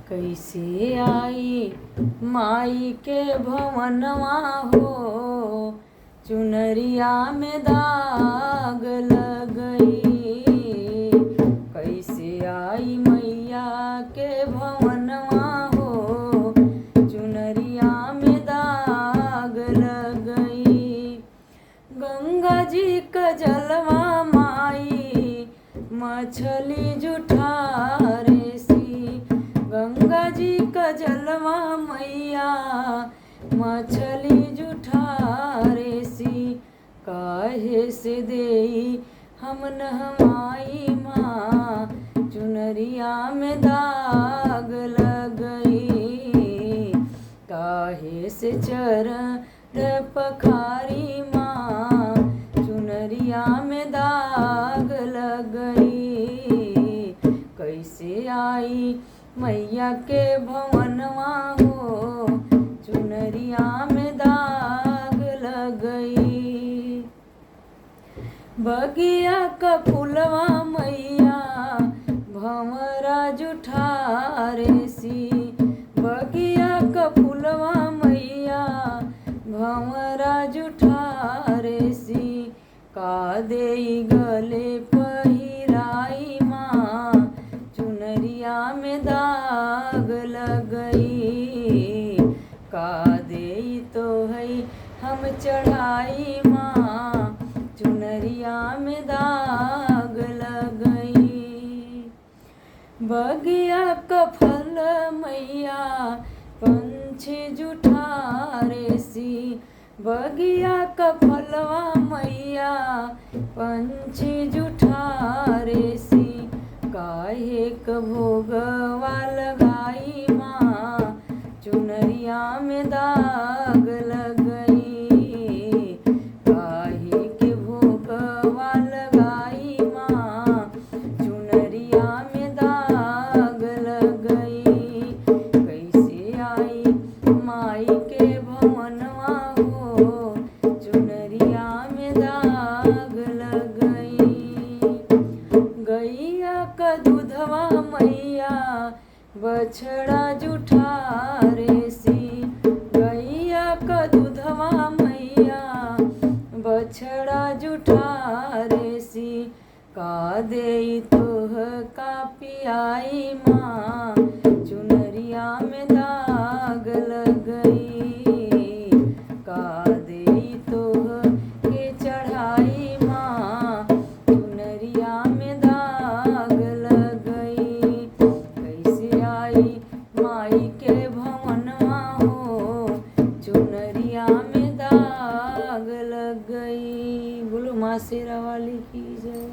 कैसे आई माई के भवनवा हो, चुनरिया में दाग लग गई। कैसे आई मैया के भवनवा हो, चुनरिया में दाग लग गई। गंगा जी का जलवा माई मछली जुठारे सी, गंगा जी का जलवा मैया मछली जुठारे सी। काहे से देई हम नहवाई माँ, चुनरिया में दाग लग गई। काहे से चरण पखारी माँ, चुनरिया में दाग लग गई। कैसे आई मैया के भवनवा हो, चुनरिया में दाग लग गई। बगिया का फुलवा मैया भंवरा जुठारे सी, बगिया का फुलवा मैया भंवरा जुठारे सी। का देई गले पहिराई माँ, चुनरिया में दाग लग गई। का देई तो है हम चढ़ाई माँ, चुनरिया में दाग लग गई। बगिया का फल मैया पंछी जुठारे सी, बगिया का फलवा मैया पंछी जुठारे सी। काहे क भोगवा लगाई माँ, चुनरिया में दाग लग गई। काहे के भोगवा लगाई माँ, चुनरिया में दाग लग गई। कैसे आई माई के भवनवा हो, चुनरिया में दाग लग गई। गैया का दूधवा मैया बछड़ा जुठारे सी, गैया का दूधवा मैया बछड़ा जुठारे सी। का देई तोह का पियाई माँ, चुनरिया में दाग लग गई। का देई तोह के चढ़ाई माँ, चुनरिया में दाग लग गई। कैसे आई माई के भवनवा हो, चुनरिया में दाग लग गई। बोलो माँ शेरा वाली की जय।